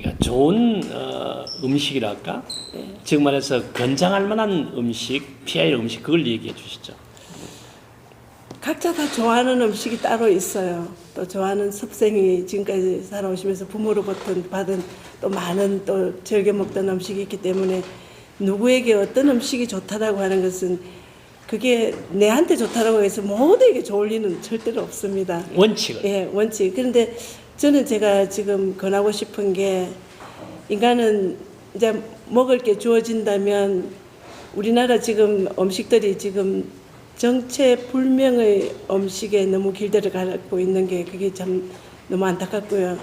그러니까 좋은 음식이랄까? 네. 지금 말해서 건강할 만한 음식, 피할 음식 그걸 얘기해 주시죠. 각자 다 좋아하는 음식이 따로 있어요. 또 좋아하는 습생이 지금까지 살아오시면서 부모로부터 받은 또 많은 또 즐겨 먹던 음식이 있기 때문에 누구에게 어떤 음식이 좋다라고 하는 것은 그게 내한테 좋다라고 해서 모두에게 좋을 리는 절대로 없습니다. 원칙을. 예, 원칙. 그런데 저는 제가 지금 권하고 싶은 게 인간은 이제 먹을 게 주어진다면 우리나라 지금 음식들이 지금 정체불명의 음식에 너무 길들여 가고 있는 게 그게 참 너무 안타깝고요.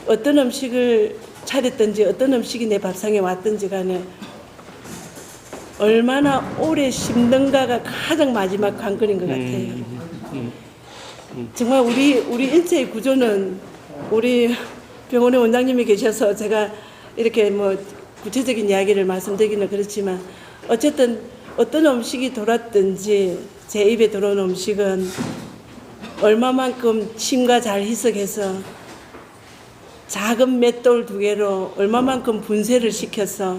어떤 음식을 차렸든지 어떤 음식이 내 밥상에 왔든지 간에 얼마나 오래 심는가가 가장 마지막 관건인 것 같아요. 정말 우리 인체의 구조는 우리 병원의 원장님이 계셔서 제가 이렇게 뭐 구체적인 이야기를 말씀드리기는 그렇지만 어쨌든 어떤 음식이 돌았든지 제 입에 들어온 음식은 얼마만큼 침과 잘 희석해서 작은 맷돌 2개로 얼마만큼 분쇄를 시켜서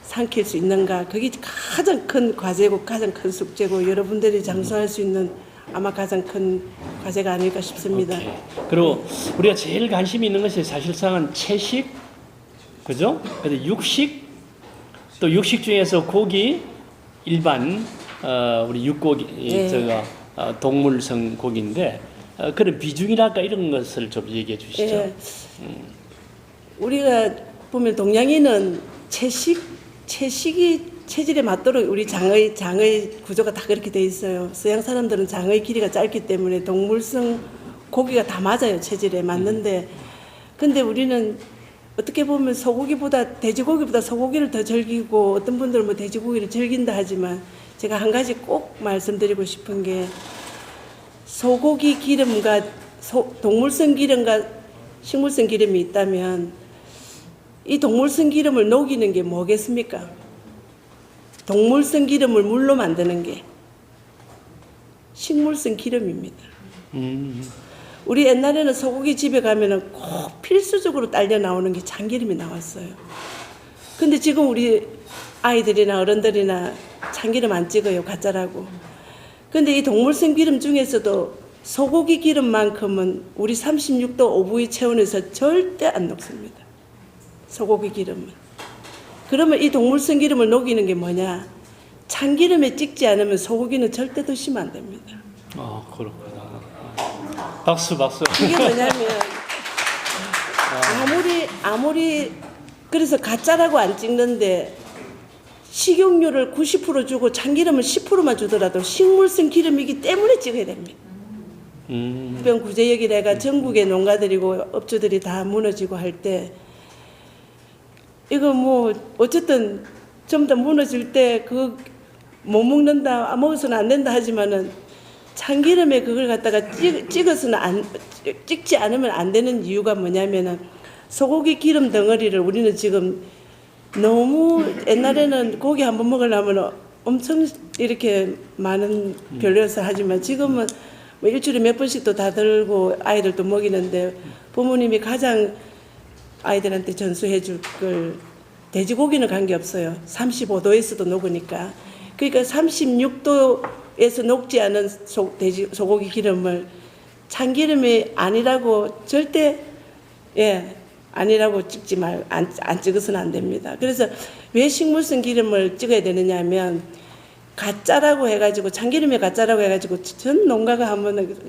삼킬 수 있는가, 그게 가장 큰 과제고 가장 큰 숙제고 여러분들이 장수할 수 있는 아마 가장 큰 과제가 아닐까 싶습니다. 오케이. 그리고 우리가 제일 관심이 있는 것이 사실상은 채식, 그죠? 그래서 육식, 또 육식 중에서 고기, 일반 우리 육고기, 네. 동물성 고기인데 그런 비중이랄까 이런 것을 좀 얘기해 주시죠. 예. 우리가 보면 동양인은 채식이 체질에 맞도록 우리 장의 구조가 다 그렇게 돼 있어요. 서양 사람들은 장의 길이가 짧기 때문에 동물성 고기가 다 맞아요. 체질에 맞는데 근데 우리는 어떻게 보면 돼지고기보다 소고기를 더 즐기고 어떤 분들은 뭐 돼지고기를 즐긴다 하지만 제가 한 가지 꼭 말씀드리고 싶은 게 소고기 기름과 동물성 기름과 식물성 기름이 있다면 이 동물성 기름을 녹이는 게 뭐겠습니까? 동물성 기름을 물로 만드는 게 식물성 기름입니다. 우리 옛날에는 소고기 집에 가면은 꼭 필수적으로 딸려 나오는 게 참기름이 나왔어요. 근데 지금 우리 아이들이나 어른들이나 참기름 안 찍어요. 가짜라고. 근데 이 동물성 기름 중에서도 소고기 기름만큼은 우리 36도 오브의 체온에서 절대 안 녹습니다. 소고기 기름은. 그러면 이 동물성 기름을 녹이는 게 뭐냐? 참기름에 찍지 않으면 소고기는 절대 드시면 안 됩니다. 그렇구나. 박수. 그게 뭐냐면 아무리 그래서 가짜라고 안 찍는데 식용유를 90% 주고 참기름을 10%만 주더라도 식물성 기름이기 때문에 찍어야 됩니다. 해변 구제역이 내가 전국의 농가들이고 업주들이 다 무너지고 할 때 이거 뭐 어쨌든 좀 더 무너질 때 그 못 먹는다, 먹어서는 안 된다 하지만은 참기름에 그걸 갖다가 찍지 않으면 안 되는 이유가 뭐냐면은 소고기 기름 덩어리를 우리는 지금 너무 옛날에는 고기 한번 먹으려면 엄청 이렇게 많은 별로여서 하지만 지금은 뭐 일주일에 몇 번씩도 다 들고 아이들도 먹이는데 부모님이 가장 아이들한테 전수해 줄 걸 돼지고기는 관계없어요. 35도에서도 녹으니까. 그러니까 36도에서 녹지 않은 소고기 기름을 참기름이 아니라고 절대 아니라고 안 찍어서는 안 됩니다. 그래서 왜 식물성 기름을 찍어야 되느냐 하면 가짜라고 해가지고 참기름에 가짜라고 해가지고 전 농가가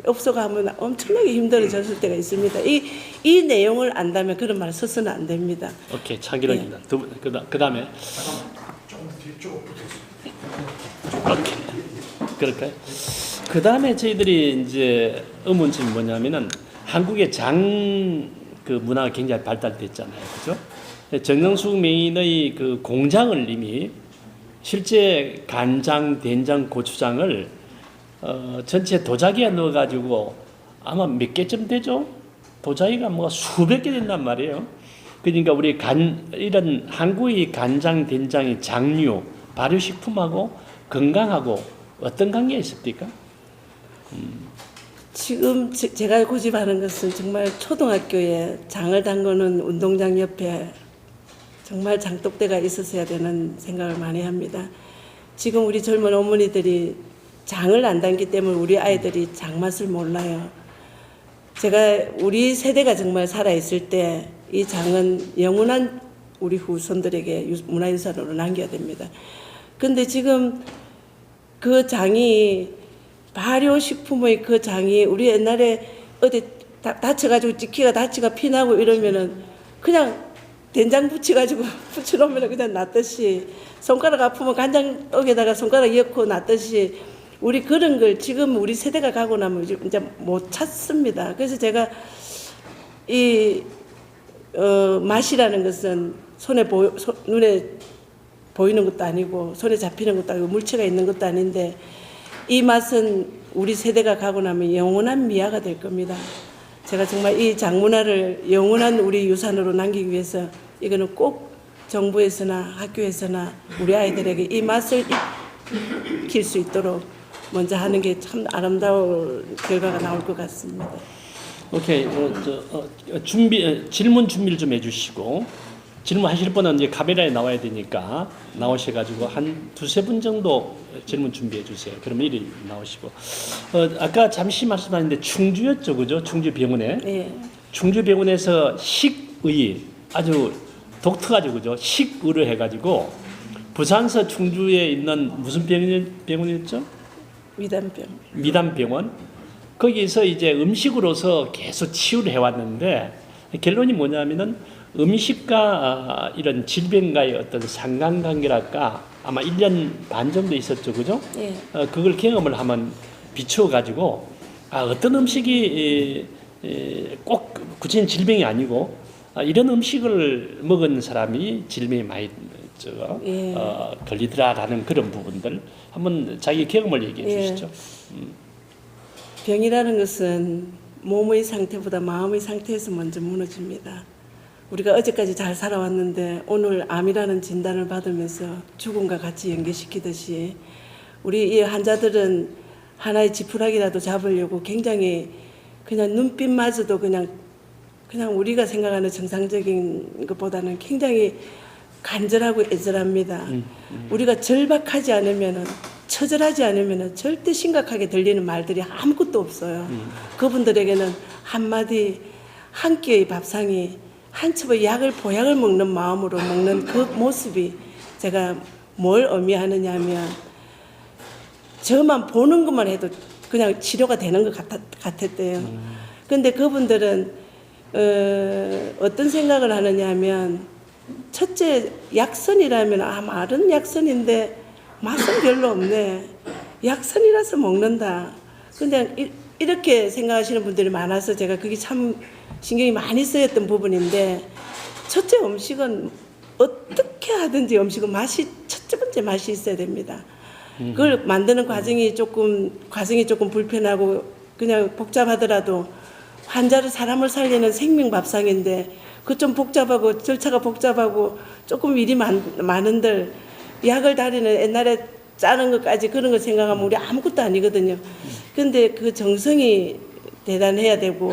업소가 하면 엄청나게 힘들어졌을 때가 있습니다. 이 내용을 안다면 그런 말 써서는 안 됩니다. 오케이, 참기름입니다. 그다음에 오케이, 그럴까요? 그다음에 저희들이 이제 의문점이 뭐냐면은 한국의 그 문화가 굉장히 발달됐잖아요, 그죠? 정영숙 명인의 그 공장을 이미 실제 간장, 된장, 고추장을 전체 도자기에 넣어가지고 아마 몇 개쯤 되죠? 도자기가 뭐가 수백 개 된단 말이에요. 그러니까 우리 이런 한국의 간장, 된장의 장류, 발효식품하고 건강하고 어떤 관계가 있습니까? 지금 제가 고집하는 것은 정말 초등학교에 장을 담그는 운동장 옆에 정말 장독대가 있었어야 되는 생각을 많이 합니다. 지금 우리 젊은 어머니들이 장을 안 담기 때문에 우리 아이들이 장맛을 몰라요. 제가 우리 세대가 정말 살아있을 때 이 장은 영원한 우리 후손들에게 문화유산으로 남겨야 됩니다. 근데 지금 그 장이 발효식품의 그 장이 우리 옛날에 어디 다쳐가지고 찌키가 다치가 피나고 이러면은 그냥 된장 붙여가지고 붙여놓으면 그냥 낫듯이 손가락 아프면 간장떡에다가 손가락 엮고 낫듯이 우리 그런 걸 지금 우리 세대가 가고 나면 이제 못 찾습니다. 그래서 제가 이 맛이라는 것은 눈에 보이는 것도 아니고 손에 잡히는 것도 아니고 물체가 있는 것도 아닌데 이 맛은 우리 세대가 가고 나면 영원한 미화가 될 겁니다. 제가 정말 이 장문화를 영원한 우리 유산으로 남기기 위해서 이거는 꼭 정부에서나 학교에서나 우리 아이들에게 이 맛을 익힐 수 있도록 먼저 하는 게 참 아름다운 결과가 나올 것 같습니다. 오케이, 질문 준비를 좀 해주시고 질문하실 분은 이제 카메라에 나와야 되니까 나오셔가지고 한 두세 분 정도 질문 준비해 주세요. 그러면 이리 나오시고 아까 잠시 말씀하셨는데 충주였죠, 그죠? 충주병원에. 네. 충주병원에서 식의 아주 독특하죠, 그죠? 식의를 해가지고 부산서 충주에 있는 무슨 병원이었죠? 미담병원. 거기서 이제 음식으로서 계속 치유를 해왔는데 결론이 뭐냐면은 음식과 이런 질병과의 어떤 상관관계랄까 아마 1년 반 정도 있었죠, 그죠? 네. 그걸 경험을 한번 비추어 가지고 어떤 음식이 꼭 구체적인 질병이 아니고 이런 음식을 먹은 사람이 질병이 많이 예. 걸리더라라는 그런 부분들 한번 자기 경험을 얘기해 주시죠. 병이라는 것은 몸의 상태보다 마음의 상태에서 먼저 무너집니다. 우리가 어제까지 잘 살아왔는데 오늘 암이라는 진단을 받으면서 죽음과 같이 연계시키듯이 우리 이 환자들은 하나의 지푸라기라도 잡으려고 굉장히 그냥 눈빛마저도 그냥 우리가 생각하는 정상적인 것보다는 굉장히 간절하고 애절합니다. 우리가 절박하지 않으면은 처절하지 않으면 절대 심각하게 들리는 말들이 아무것도 없어요. 그분들에게는 한마디 한 끼의 밥상이 한 첩의 보약을 먹는 마음으로 먹는 그 모습이 제가 뭘 의미하느냐 하면 저만 보는 것만 해도 그냥 치료가 되는 것 같았대요. 근데 그분들은 어떤 생각을 하느냐 하면 첫째 약선이라면 말은 약선인데 맛은 별로 없네. 약선이라서 먹는다. 근데 이렇게 생각하시는 분들이 많아서 제가 그게 참 신경이 많이 쓰였던 부분인데 첫째 음식은 어떻게 하든지 음식은 첫째 번째 맛이 있어야 됩니다. 그걸 만드는 과정이 조금 불편하고 그냥 복잡하더라도 사람을 살리는 생명밥상인데 그 좀 복잡하고 절차가 복잡하고 조금 일이 많은들 약을 다리는 옛날에 짜는 것까지 그런 거 생각하면 우리 아무것도 아니거든요. 근데 그 정성이 대단해야 되고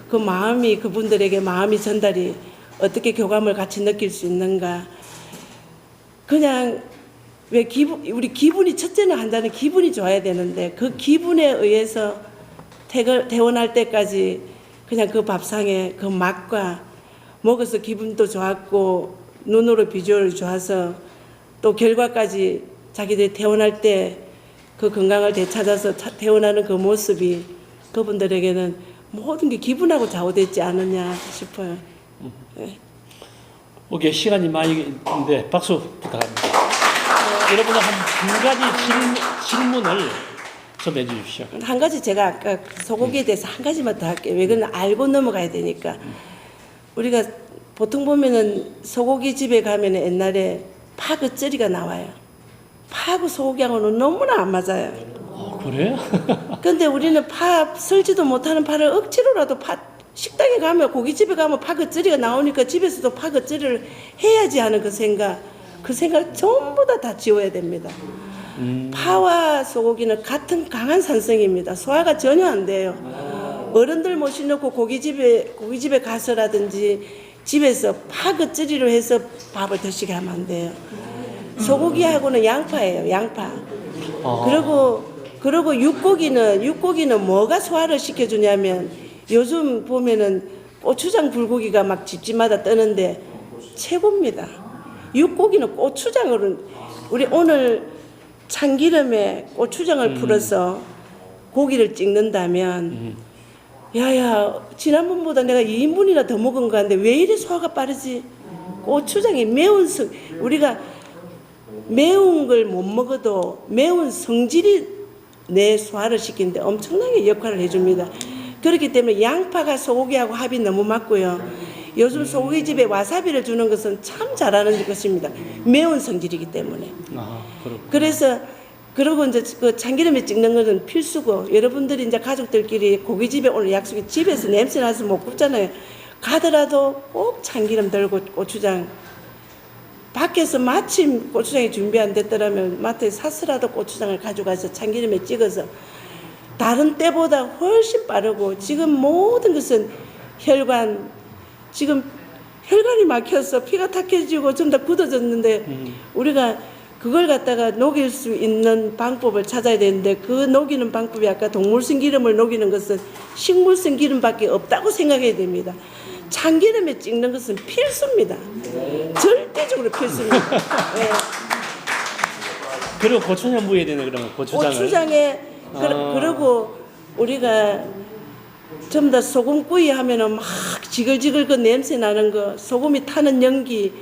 그 마음이 그분들에게 마음이 전달이 어떻게 교감을 같이 느낄 수 있는가. 그냥 우리 기분이 첫째는 한다는 기분이 좋아야 되는데 그 기분에 의해서 퇴원할 때까지 그냥 그 밥상에 그 맛과 먹어서 기분도 좋았고 눈으로 비주얼이 좋아서 또 결과까지 자기들이 퇴원할 때 그 건강을 되찾아서 퇴원하는 그 모습이 그분들에게는 모든 게 기분하고 좌우되지 않느냐 싶어요. 네. 오케이, 시간이 많이 있는데 박수 부탁합니다. 여러분은 한 가지 질문을 좀 해주십시오. 한 가지 제가 아까 소고기에 대해서 한 가지만 더 할게요. 왜 그러면 알고 넘어가야 되니까. 우리가 보통 보면은 소고기 집에 가면 옛날에 파그쩌리가 나와요. 파하고 소고기하고는 너무나 안 맞아요. 그래요? 근데 우리는 파 썰지도 못하는 파를 억지로라도 식당에 가면 고깃집에 가면 파그쩌리가 나오니까 집에서도 파그쩌리를 해야지 하는 그 생각 전부 다 지워야 됩니다. 파와 소고기는 같은 강한 산성입니다. 소화가 전혀 안 돼요. 어른들 모셔놓고 고깃집에 가서라든지 집에서 파 겉절이로 해서 밥을 드시게 하면 안 돼요. 소고기하고는 양파예요, 양파. 그리고 육고기는 뭐가 소화를 시켜주냐면 요즘 보면은 고추장 불고기가 막 집집마다 뜨는데 최고입니다. 육고기는 고추장으로 우리 오늘 참기름에 고추장을 풀어서 고기를 찍는다면 야야 지난번보다 내가 2인분이나 더 먹은 거 같은데 왜 이리 소화가 빠르지? 고추장이 우리가 매운 걸 못 먹어도 매운 성질이 내 소화를 시키는데 엄청나게 역할을 해줍니다. 그렇기 때문에 양파가 소고기하고 합이 너무 맞고요. 요즘 소고기집에 와사비를 주는 것은 참 잘하는 것입니다. 매운 성질이기 때문에. 그래서 그리고 이제 그 참기름에 찍는 것은 필수고 여러분들이 이제 가족들끼리 고깃집에 오늘 약속이 집에서 냄새 나서 못 굽잖아요. 가더라도 꼭 참기름 들고 고추장. 밖에서 마침 고추장이 준비 안 됐더라면 마트에 사서라도 고추장을 가져가서 참기름에 찍어서 다른 때보다 훨씬 빠르고 지금 모든 것은 지금 혈관이 막혀서 피가 탁해지고 좀 더 굳어졌는데 우리가 그걸 갖다가 녹일 수 있는 방법을 찾아야 되는데 그 녹이는 방법이 아까 동물성 기름을 녹이는 것은 식물성 기름밖에 없다고 생각해야 됩니다. 참기름에 찍는 것은 필수입니다. 절대적으로 필수입니다. 네. 그리고 고추장 부어야 되네 그러면 고추장에 그리고 우리가 전부 다 소금구이 하면은 막 지글지글 그 냄새 나는 거 소금이 타는 연기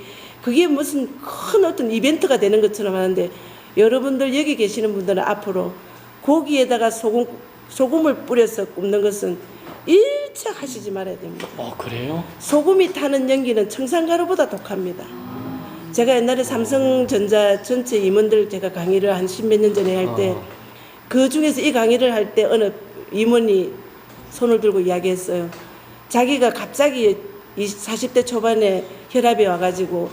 그게 무슨 큰 어떤 이벤트가 되는 것처럼 하는데 여러분들 여기 계시는 분들은 앞으로 고기에다가 소금을 뿌려서 굽는 것은 일체 하시지 말아야 됩니다. 그래요? 소금이 타는 연기는 청산가루보다 독합니다. 제가 옛날에 삼성전자 전체 임원들 제가 강의를 한 10몇 년 전에 할 때 그 중에서 이 강의를 할 때 어느 임원이 손을 들고 이야기했어요. 자기가 갑자기 40대 초반에 혈압이 와가지고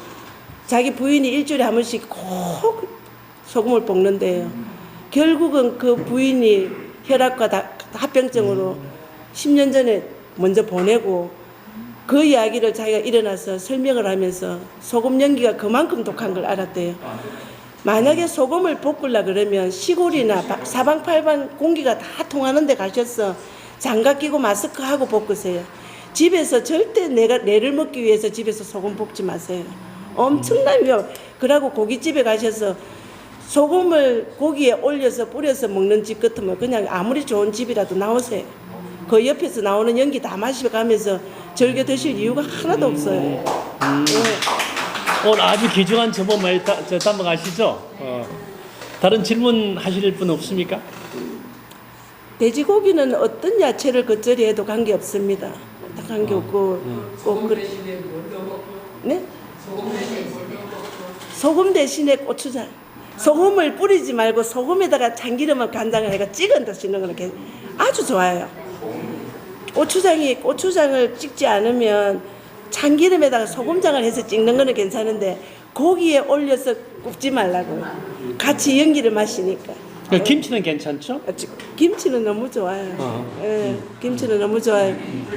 자기 부인이 일주일에 한 번씩 꼭 소금을 볶는데요. 결국은 그 부인이 혈압과 합병증으로 10년 전에 먼저 보내고 그 이야기를 자기가 일어나서 설명을 하면서 소금 연기가 그만큼 독한 걸 알았대요. 만약에 소금을 볶으려 그러면 시골이나 사방팔방 공기가 다 통하는 데 가셔서 장갑 끼고 마스크 하고 볶으세요. 집에서 절대 내를 먹기 위해서 집에서 소금 볶지 마세요. 엄청난 위험. 그러고 고깃집에 가셔서 소금을 고기에 올려서 뿌려서 먹는 집 같으면 그냥 아무리 좋은 집이라도 나오세요. 그 옆에서 나오는 연기 다 마시면서 즐겨 드실 이유가 하나도 없어요. 네. 오늘 아주 귀중한 정보 많이 담아가시죠? 다른 질문 하실 분 없습니까? 돼지고기는 어떤 야채를 겉절이 해도 관계 없습니다. 관계 없고 네? 소금 대신에 고추장. 소금을 뿌리지 말고 소금에다가 참기름을 간장을 해가 찍어 드시는 거는 아주 좋아요. 고추장을 찍지 않으면 참기름에다가 소금장을 해서 찍는 거는 괜찮은데 고기에 올려서 굽지 말라고요. 같이 연기를 마시니까. 김치는 괜찮죠? 김치는 너무 좋아요. 예, 김치는 너무 좋아요.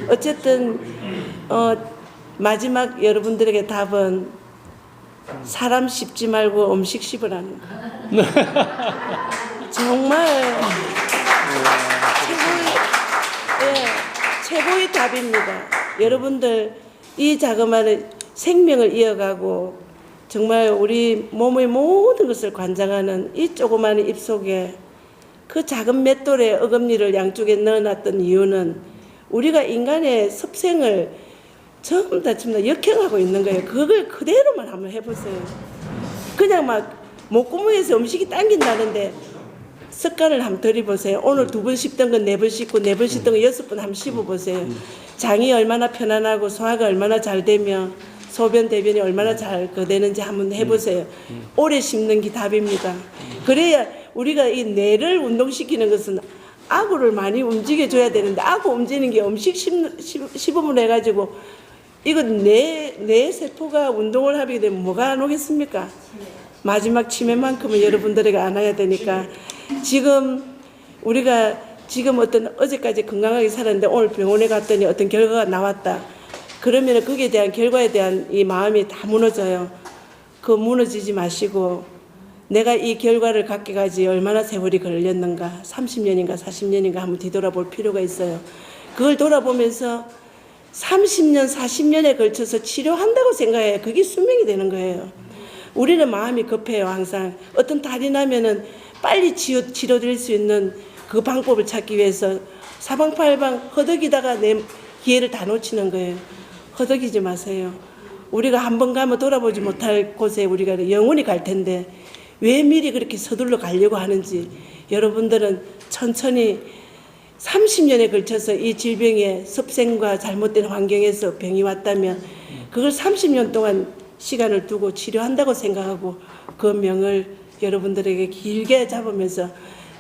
어쨌든 마지막 여러분들에게 답은 사람 씹지 말고 음식 씹으라는 거. 정말 최고의 답입니다. 여러분들 이 자그마한 생명을 이어가고 정말 우리 몸의 모든 것을 관장하는 이 조그마한 입속에 그 작은 맷돌에 어금니를 양쪽에 넣어놨던 이유는 우리가 인간의 습생을 전부 다 역행하고 있는 거예요. 그걸 그대로만 한번 해보세요. 그냥 막 목구멍에서 음식이 당긴다는데 습관을 한번 들여보세요. 오늘 2번 씹던 건 4번 씹고 4번 씹던 건 6번 한번 씹어보세요. 장이 얼마나 편안하고 소화가 얼마나 잘 되며 소변 대변이 얼마나 잘 되는지 한번 해보세요. 오래 씹는 게 답입니다. 그래야 우리가 이 뇌를 운동시키는 것은 아구를 많이 움직여줘야 되는데 아구 움직이는 게 음식 씹음을 해가지고 이거 뇌 세포가 운동을 하게 되면 뭐가 안 오겠습니까? 마지막 치매만큼은 여러분들에게 안아야 되니까 지금 우리가 지금 어제까지 건강하게 살았는데 오늘 병원에 갔더니 어떤 결과가 나왔다. 그러면 거기에 대한 결과에 대한 이 마음이 다 무너져요. 그 무너지지 마시고 내가 이 결과를 갖기까지 얼마나 세월이 걸렸는가 30년인가 40년인가 한번 뒤돌아볼 필요가 있어요. 그걸 돌아보면서 30년 40년에 걸쳐서 치료한다고 생각해야 그게 수명이 되는 거예요. 우리는 마음이 급해요. 항상 어떤 달이 나면은 빨리 치료될 수 있는 그 방법을 찾기 위해서 사방팔방 허덕이다가 내 기회를 다 놓치는 거예요. 허덕이지 마세요. 우리가 한 번 가면 돌아보지 못할 곳에 우리가 영원히 갈 텐데 왜 미리 그렇게 서둘러 가려고 하는지 여러분들은 천천히 30년에 걸쳐서 이 질병의 습생과 잘못된 환경에서 병이 왔다면 그걸 30년 동안 시간을 두고 치료한다고 생각하고 그 명을 여러분들에게 길게 잡으면서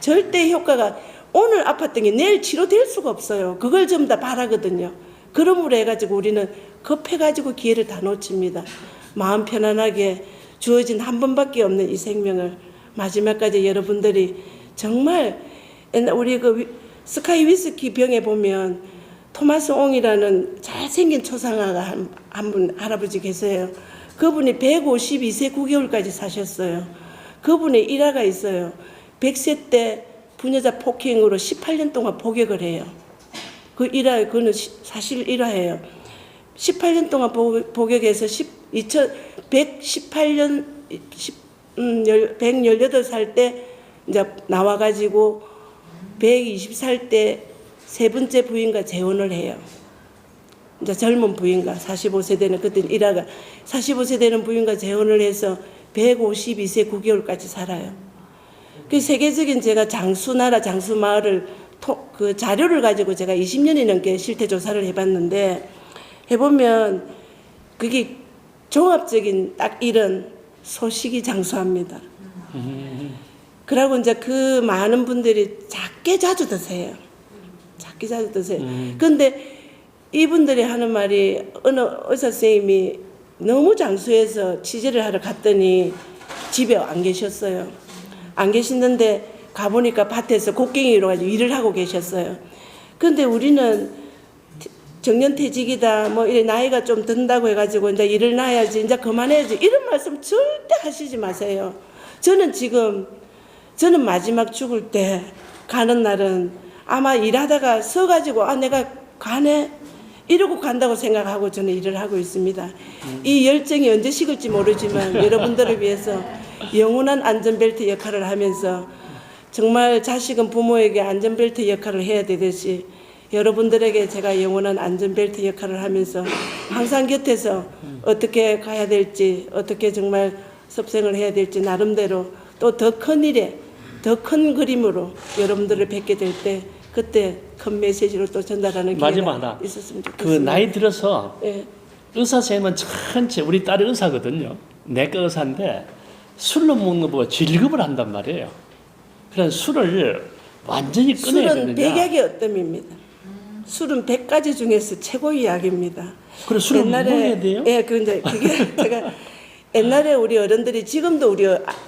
절대 효과가 오늘 아팠던 게 내일 치료될 수가 없어요. 그걸 전부 다 바라거든요. 그러므로 해가지고 우리는 급해가지고 기회를 다 놓칩니다. 마음 편안하게 주어진 한 번밖에 없는 이 생명을 마지막까지 여러분들이 정말 옛날 우리 그 스카이 위스키 병에 보면 토마스 옹이라는 잘생긴 초상화가 한 분 할아버지 계세요. 그분이 152세 9개월까지 사셨어요. 그분의 일화가 있어요. 100세 때 부녀자 폭행으로 18년 동안 복역을 해요. 그 일화, 그거는 사실 일화예요. 18년 동안 복역해서 118년, 118살 때 이제 나와가지고 120살 때 세 번째 부인과 재혼을 해요. 이제 젊은 부인과 45세 되는 그때 일화가 45세 되는 부인과 재혼을 해서 152세 9개월까지 살아요. 그 세계적인 제가 장수나라 장수마을을 그 자료를 가지고 제가 20년이 넘게 실태 조사를 해봤는데 해보면 그게 종합적인 딱 이런 소식이 장수합니다. 그러고 이제 그 많은 분들이 작게 자주 드세요. 작게 자주 드세요. 근데 이분들이 하는 말이 어느 의사 선생님이 너무 장수해서 취재를 하러 갔더니 집에 안 계셨어요. 안 계시는데 가보니까 밭에서 곡괭이로 가지고 일을 하고 계셨어요. 근데 우리는 정년퇴직이다, 뭐 이래 나이가 좀 든다고 해가지고 이제 일을 놔야지, 이제 그만해야지 이런 말씀 절대 하시지 마세요. 저는 마지막 죽을 때 가는 날은 아마 일하다가 서가지고 내가 가네 이러고 간다고 생각하고 저는 일을 하고 있습니다. 이 열정이 언제 식을지 모르지만 여러분들을 위해서 영원한 안전벨트 역할을 하면서 정말 자식은 부모에게 안전벨트 역할을 해야 되듯이 여러분들에게 제가 영원한 안전벨트 역할을 하면서 항상 곁에서 어떻게 가야 될지, 어떻게 정말 섭생을 해야 될지 나름대로 또 더 큰 일에, 더 큰 그림으로 여러분들을 뵙게 될 때 그때 큰 메시지를 또 전달하는 기회가 있었으면 좋겠습니다. 그 나이 들어서 예. 의사 선생님은 전체 우리 딸이 의사거든요. 내과 의사인데 술로 먹는 것보다 질급을 한단 말이에요. 그래서 술을 완전히 끊어야 술은 되느냐. 백약의 어뜸입니다. 술은 100가지 중에서 최고의 약입니다. 그래 술을 먹어야 돼요? 예, 그런데 그게 제가 옛날에 우리 어른들이 지금도 우리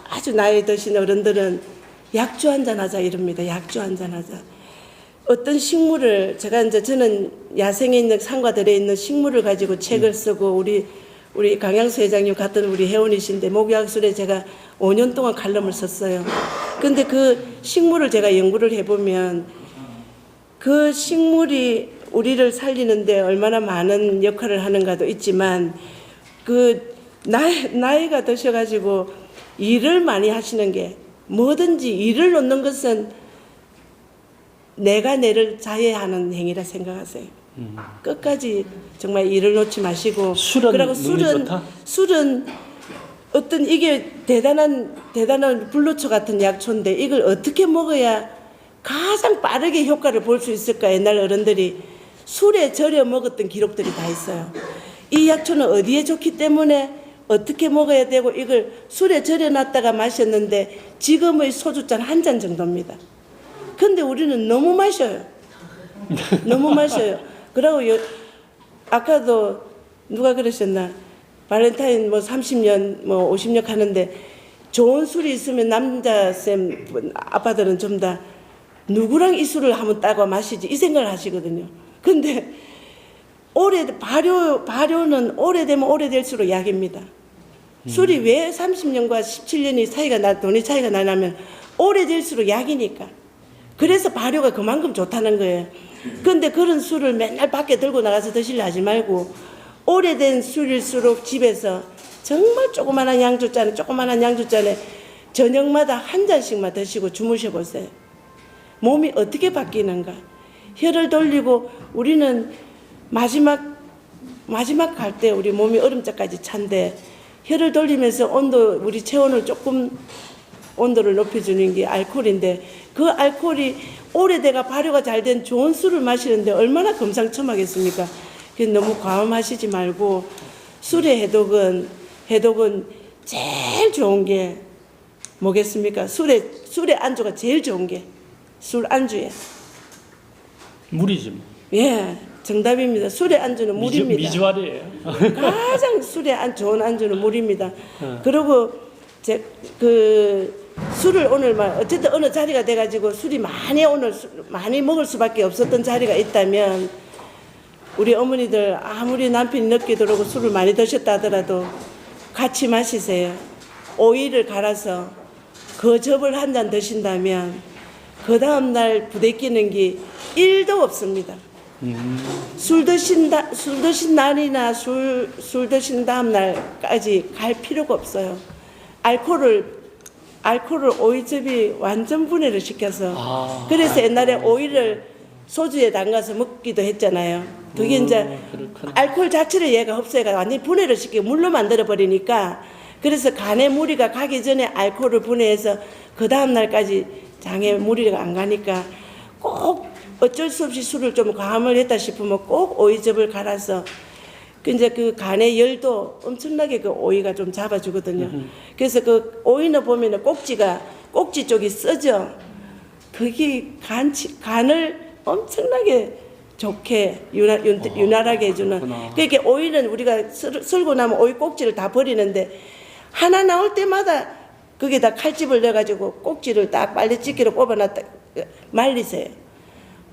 아주 나이 드신 어른들은 약주 한잔 하자 이럽니다. 약주 한잔 하자. 어떤 식물을 저는 야생에 있는 산과 들에 있는 식물을 가지고 책을 쓰고 우리 강양수 회장님 같은 우리 회원이신데 목유학술에 제가 5년 동안 칼럼을 썼어요. 근데 그 식물을 제가 연구를 해보면 그 식물이 우리를 살리는데 얼마나 많은 역할을 하는가도 있지만 그 나이가 드셔가지고 일을 많이 하시는 게 뭐든지 일을 놓는 것은 내가 내를 자해하는 행위라 생각하세요. 끝까지 정말 일을 놓지 마시고 그리고 술은 어떤 이게 대단한 불로초 같은 약초인데 이걸 어떻게 먹어야 가장 빠르게 효과를 볼 수 있을까. 옛날 어른들이 술에 절여 먹었던 기록들이 다 있어요. 이 약초는 어디에 좋기 때문에 어떻게 먹어야 되고 이걸 술에 절여 놨다가 마셨는데 지금의 소주잔 한 잔 정도입니다. 근데 우리는 너무 마셔요. 너무 마셔요. 그러고 아까도 누가 그러셨나? 발렌타인 30년 50년 하는데 좋은 술이 있으면 남자쌤 아빠들은 좀 다 누구랑 이 술을 한번 따고 마시지 이 생각을 하시거든요. 근데 발효는 오래되면 오래될수록 약입니다. 술이 왜 30년과 17년이 돈이 차이가 나냐면 오래될수록 약이니까. 그래서 발효가 그만큼 좋다는 거예요. 근데 그런 술을 맨날 밖에 들고 나가서 드시려 하지 말고 오래된 술일수록 집에서 정말 조그만한 양주잔에 저녁마다 한 잔씩만 드시고 주무셔 보세요. 몸이 어떻게 바뀌는가. 혀를 돌리고 우리는 마지막 갈 때 우리 몸이 얼음짝까지 찬데 혀를 돌리면서 우리 체온을 조금 온도를 높여주는 게 알코올인데 그 알코올이 오래돼가 발효가 잘 된 좋은 술을 마시는데 얼마나 금상첨화겠습니까? 너무 과음하시지 말고 술의 해독은 제일 좋은 게 뭐겠습니까? 술의 안주가 제일 좋은 게 술 안주예요. 물이지. 예, 정답입니다. 술의 안주는 물입니다. 미주알이에요. 가장 좋은 안주는 물입니다. 그리고 술을 오늘 어쨌든 어느 자리가 돼가지고 술이 많이 먹을 수밖에 없었던 자리가 있다면 우리 어머니들 아무리 남편이 늦게 들어오고 술을 많이 드셨다 하더라도 같이 마시세요. 오이를 갈아서 그 즙을 한 잔 드신다면 그 다음날 부대끼는 게 1도 없습니다. 술 드신 날이나 술 드신 다음날까지 갈 필요가 없어요. 알코올을 오이즙이 완전 분해를 시켜서 그래서 옛날에 오이를 소주에 담가서 먹기도 했잖아요. 그게 이제 알코올 자체를 얘가 흡수해가 완전히 분해를 시키고 물로 만들어 버리니까 그래서 간에 무리가 가기 전에 알코올을 분해해서 그 다음날까지 장에 무리가 안 가니까 꼭 어쩔 수 없이 술을 좀 과음을 했다 싶으면 꼭 오이즙을 갈아서 이제 그 간의 열도 엄청나게 그 오이가 좀 잡아주거든요. 그래서 그 오이는 보면은 꼭지 쪽이 써져. 그게 간을 엄청나게 좋게 윤활하게 해주는. 그러니까 오이는 우리가 썰고 나면 오이 꼭지를 다 버리는데 하나 나올 때마다 거기다 칼집을 넣어가지고 꼭지를 딱 빨래집게로 뽑아놨다 말리세요.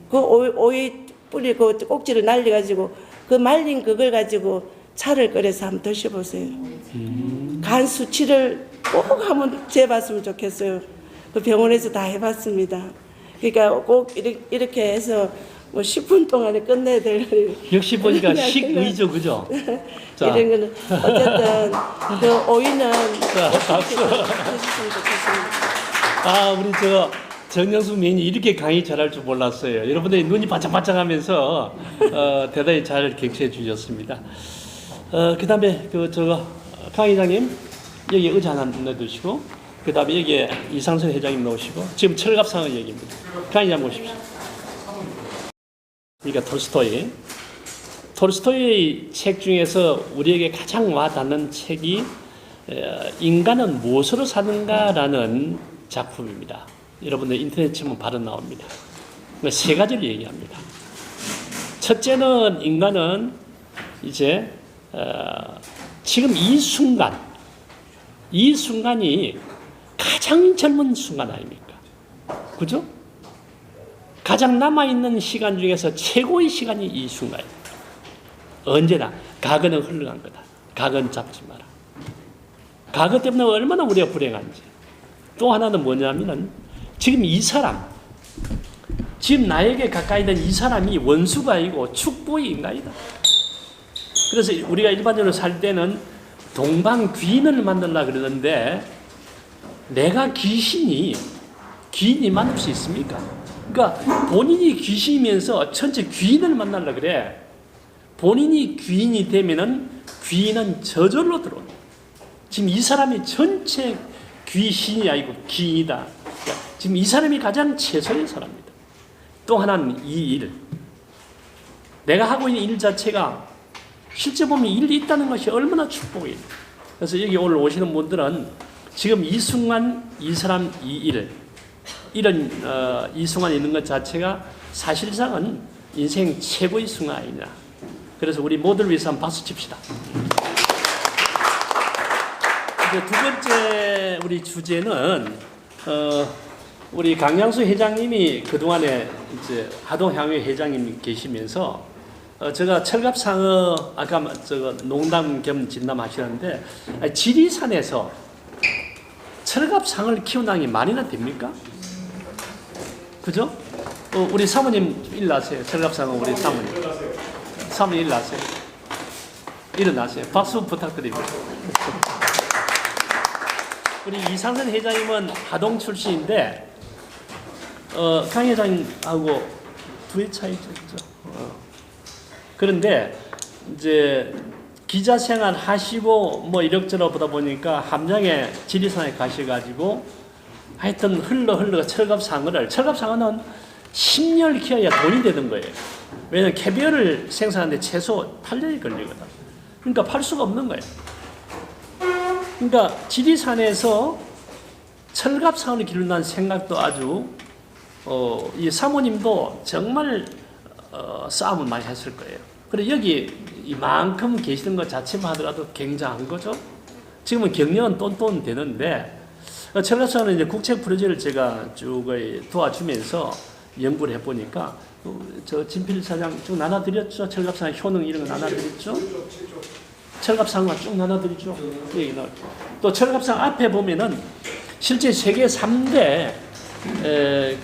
그 오이 뿌리 그 꼭지를 날려가지고 그 말린 그걸 가지고 차를 끓여서 한번 드셔보세요. 간 수치를 꼭 한번 재봤으면 좋겠어요. 그 병원에서 다 해봤습니다. 그러니까 꼭 이렇게 해서 뭐 10분 동안에 끝내야 될. 역시 보니까 식의죠, 그죠? 자, 이런 거는 어쨌든 그 오이는 박수. 우리 정영수 매니 이렇게 강의 잘할 줄 몰랐어요. 여러분들이 눈이 반짝반짝하면서 대단히 잘 객시해 주셨습니다. 그다음에 강의장님 여기 의자 하나 넣어두시고 그다음에 여기에 이상선 회장님 넣으시고 지금 철갑상의 얘기입니다. 강의장 모십시오. 그러니까 톨스토이의 책 중에서 우리에게 가장 와닿는 책이 인간은 무엇으로 사는가라는 작품입니다. 여러분들 인터넷 치면 바로 나옵니다. 세 가지를 얘기합니다. 첫째는 인간은 이제 지금 이 순간이 가장 젊은 순간 아닙니까? 그죠? 가장 남아있는 시간 중에서 최고의 시간이 이 순간입니다. 언제나 과거는 흘러간 거다. 과거는 잡지 마라. 과거 때문에 얼마나 우리가 불행한지. 또 하나는 뭐냐면은 지금 이 사람, 지금 나에게 가까이 있는 이 사람이 원수가 아니고 축복의 인간이다. 그래서 우리가 일반적으로 살 때는 동방귀인을 만들려고 그러는데 내가 귀인이 만날 수 있습니까? 그러니까 본인이 귀신이면서 전체 귀인을 만나려고 그래. 본인이 귀인이 되면은 귀인은 저절로 들어온다. 지금 이 사람이 전체 귀신이 아니고 귀인이다. 지금 이 사람이 가장 최소의 사람입니다. 또 하나는 이 일. 내가 하고 있는 일 자체가 실제 보면 일이 있다는 것이 얼마나 축복이에요. 그래서 여기 오늘 오시는 분들은 지금 이 순간 이 사람 이 일 이런 이 순간에 있는 것 자체가 사실상은 인생 최고의 순간 아니냐. 그래서 우리 모두를 위해서 한번 박수 칩시다. 이제 두 번째 우리 주제는 우리 강양수 회장님이 그동안에 이제 하동향회 회장님이 계시면서 제가 철갑상어 아까 저거 농담 겸 진담하시는데 지리산에서 철갑상어를 키운다는 게 말이나 됩니까? 그죠? 우리 사모님 일어나세요. 철갑상어 우리 사모님. 사모님 일어나세요. 일어나세요. 박수 부탁드립니다. 우리 이상선 회장님은 하동 출신인데 강 회장님하고 2회 차이죠. 그런데 이제 기자 생활 하시고 뭐 이력저력 보다 보니까 함장에 지리산에 가셔가지고 하여튼 흘러 철갑상어는 10년 키워야 돈이 되는 거예요. 왜냐면 캐비어를 생산하는데 최소 8년이 걸리거든. 그러니까 팔 수가 없는 거예요. 그러니까 지리산에서 철갑상어를 기른다는 생각도 아주 이 사모님도 정말 싸움을 많이 했을 거예요. 그리고 여기 이만큼 계시는 것 자체만 하더라도 굉장한 거죠. 지금은 경력은 똔똔 되는데 철갑상어는 이제 국책 프로젝트를 제가 쭉 도와주면서 연구를 해보니까 저 진필 사장 쭉 나눠드렸죠. 철갑상어 효능 이런 거 나눠드렸죠. 철갑상어 쭉 나눠드리죠. 또 철갑상어 앞에 보면은 실제 세계 3대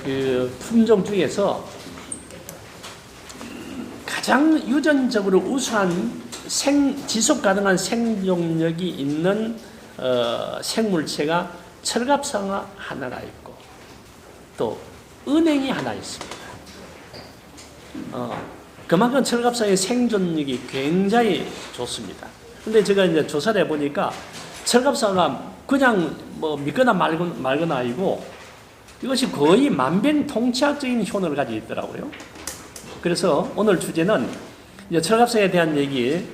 그 품종 중에서 가장 유전적으로 우수한 지속 가능한 생존력이 있는 생물체가 철갑상어 하나가 있고 또 은행이 하나 있습니다. 그만큼 철갑상어의 생존력이 굉장히 좋습니다. 근데 제가 이제 조사를 해보니까 철갑상어가 그냥 뭐 믿거나 말거나 아니고 이것이 거의 만병통치약적인 효능을 가지고 있더라고요. 그래서 오늘 주제는 이제 철갑상어에 대한 얘기,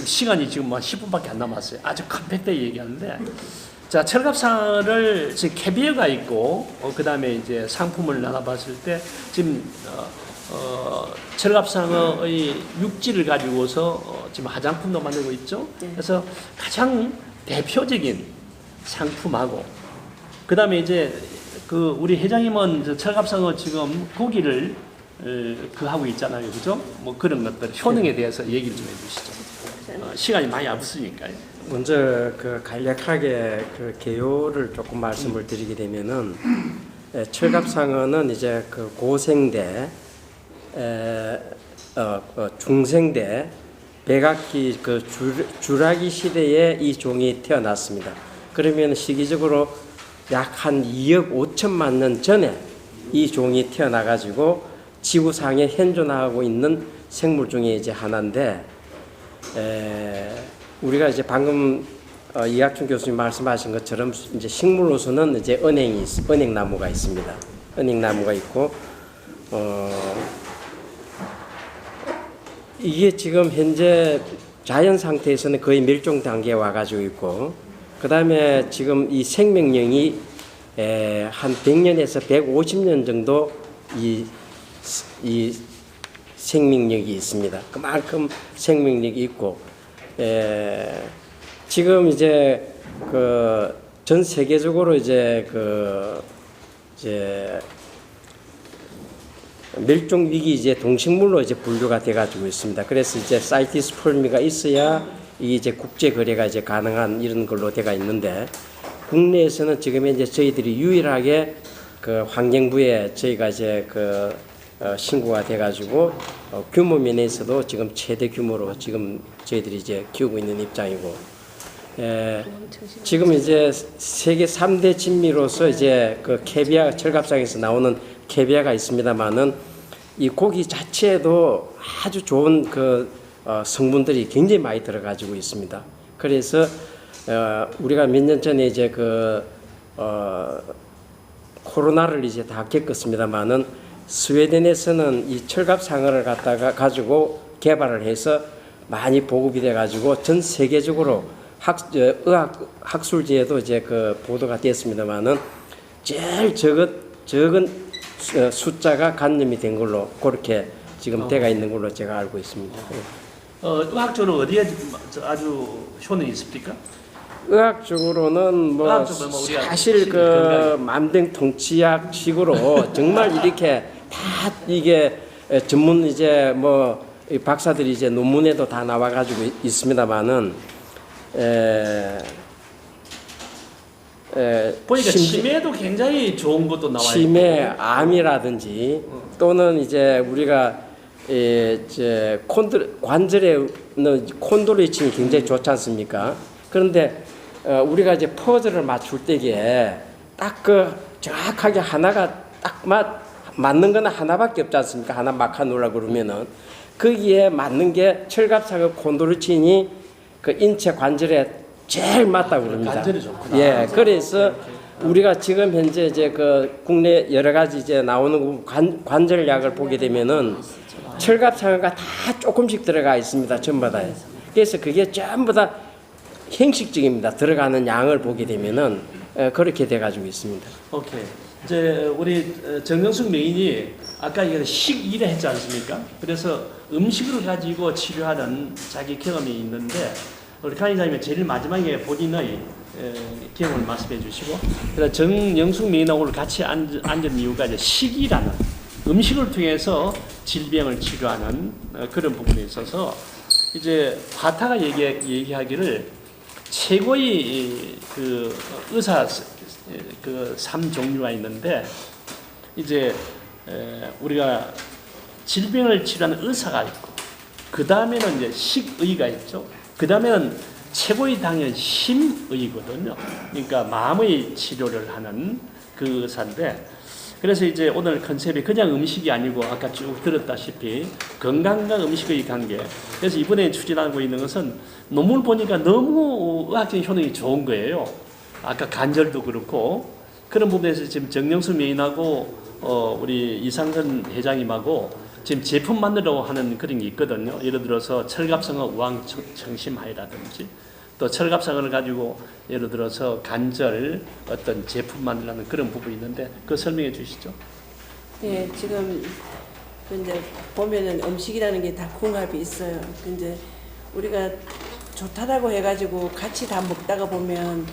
시간이 지금 뭐 10분밖에 안 남았어요. 아주 컴팩트하게 얘기하는데, 자, 철갑상어를 지금 캐비어가 있고, 그 다음에 이제 상품을 나눠봤을 때, 지금, 철갑상어의 육질을 가지고서 지금 화장품도 만들고 있죠. 그래서 가장 대표적인 상품하고, 그 다음에 이제 그 우리 회장님은 철갑상어 지금 고기를 하고 있잖아요. 그죠? 뭐 그런 것들, 효능에 대해서 얘기를 좀 해주시죠. 시간이 많이 없으니까요. 먼저 그 간략하게 그 개요를 조금 말씀을 드리게 되면은 철갑상어는 이제 그 고생대, 중생대, 백악기 그 주라기 시대에 이 종이 태어났습니다. 그러면 시기적으로 약 한 2억 5천만 년 전에 이 종이 태어나가지고 지구상에 현존하고 있는 생물 중에 이제 하나인데, 우리가 이제 방금 이학춘 교수님 말씀하신 것처럼 이제 식물로서는 이제 은행나무가 있습니다. 은행나무가 있고, 이게 지금 현재 자연 상태에서는 거의 멸종 단계에 와가지고 있고, 그 다음에 지금 이 생명력이 한 100년에서 150년 정도 이 생명력이 있습니다. 그만큼 생명력이 있고, 지금 이제 그 전 세계적으로 이제 멸종 위기 이제 동식물로 이제 분류가 돼가지고 있습니다. 그래서 이제 사이티스 폴미가 있어야 이제 국제 거래가 이제 가능한 이런 걸로 돼가 있는데, 국내에서는 지금 이제 저희들이 유일하게 그 환경부에 저희가 이제 신고가 돼가지고 규모 면에서도 지금 최대 규모로 지금 저희들이 이제 키우고 있는 입장이고, 지금 이제 세계 3대 진미로서 이제 그 캐비아, 철갑상에서 나오는 캐비아가 있습니다만은 이 고기 자체에도 아주 좋은 성분들이 굉장히 많이 들어가지고 있습니다. 그래서 우리가 몇 년 전에 이제 코로나를 이제 다 겪었습니다만은 스웨덴에서는 이 철갑상어를 갖다가 가지고 개발을 해서 많이 보급이 돼 가지고 전 세계적으로 의학 학술지에도 이제 보도가 됐습니다만은 제일 적은 숫자가 간염이 된 걸로 그렇게 지금 돼가 있는 걸로 제가 알고 있습니다. 의학적으로 어디에 아주 효능이 있습니까? 의학적으로는 뭐 의학적으로 뭐 우리가 사실 그 건강에. 만병통치약식으로 정말 이렇게 다 이게 전문 이제 뭐 이 박사들이 이제 논문에도 다 나와가지고 있습니다만은 보니까 치매도 굉장히 좋은 것도 나와요. 치매, 암이라든지 또는 이제 우리가 이제 관절에 있는 콘드로이친이 굉장히 좋지 않습니까? 그런데 우리가 이제 퍼즐을 맞출 때에 딱 그 정확하게 하나가 딱 맞는 거는 하나밖에 없지 않습니까? 하나 막아 놓으려고 그러면은 거기에 맞는 게 철갑상의 콘드로이친이 그 인체 관절에 제일 맞다고 그럽니다. 관절이 좋구나. 예, 그래서 우리가 지금 현재 이제 그 국내 여러 가지 이제 나오는 관절약을 보게 되면은 철갑상어가 다 조금씩 들어가 있습니다. 전부 다. 그래서 그게 전부 다 형식적입니다. 들어가는 양을 보게 되면은 그렇게 돼 가지고 있습니다. 오케이. 이제 우리 정영숙 명인이 아까 이거 식이라 했지 않습니까? 그래서 음식을 가지고 치료하는 자기 경험이 있는데 우리 강 의장님이 제일 마지막에 본인의 경험을 말씀해 주시고 그래서 정영숙 명인하고 오늘 같이 앉은 이유가 이제 식이라는 음식을 통해서 질병을 치료하는 그런 부분에 있어서 이제 바타가 얘기하기를 최고의 그 의사 그 3종류가 있는데 이제 우리가 질병을 치료하는 의사가 있고 그 다음에는 이제 식의가 있죠. 그 다음에는 최고의 당연 심의거든요. 그러니까 마음의 치료를 하는 그 의사인데 그래서 이제 오늘 컨셉이 그냥 음식이 아니고 아까 쭉 들었다시피 건강과 음식의 관계. 그래서 이번에 추진하고 있는 것은 논문을 보니까 너무 의학적인 효능이 좋은 거예요. 아까 관절도 그렇고 그런 부분에서 지금 정영수 명인하고 우리 이상선 회장님하고 지금 제품 만들려고 하는 그런 게 있거든요. 예를 들어서 철갑상어 우황청심하이라든지 또 철갑상어를 가지고 예를 들어서 관절 어떤 제품 만들려는 그런 부분이 있는데 그거 설명해 주시죠. 예, 지금 이제 보면은 음식이라는 게 다 궁합이 있어요. 근데 우리가 좋다라고 해가지고 같이 다 먹다가 보면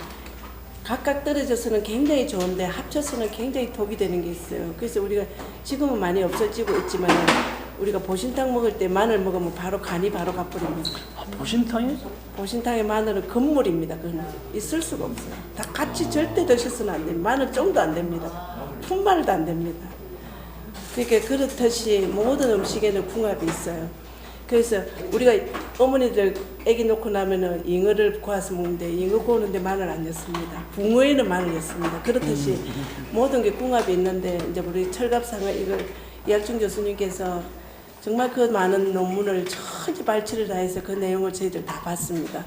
각각 떨어져서는 굉장히 좋은데 합쳐서는 굉장히 독이 되는 게 있어요. 그래서 우리가 지금은 많이 없어지고 있지만 우리가 보신탕 먹을 때 마늘 먹으면 바로 간이 바로 가버립니다. 보신탕에? 보신탕의 마늘은 건물입니다. 그건 있을 수가 없어요. 다 같이 절대 드셔서는 안 됩니다. 마늘 정도 안 됩니다. 푼말도 안 됩니다. 그러니까 그렇듯이 모든 음식에는 궁합이 있어요. 그래서 우리가 어머니들 아기 놓고 나면은 잉어를 구워서 먹는데 잉어 구우는데 마늘 안 넣습니다. 붕어에는 마늘 넣습니다. 그렇듯이 모든 게 궁합이 있는데 이제 우리 철갑상어 이걸 이학중 교수님께서 정말 그 많은 논문을 전부 발췌를 다 해서 그 내용을 저희들 다 봤습니다.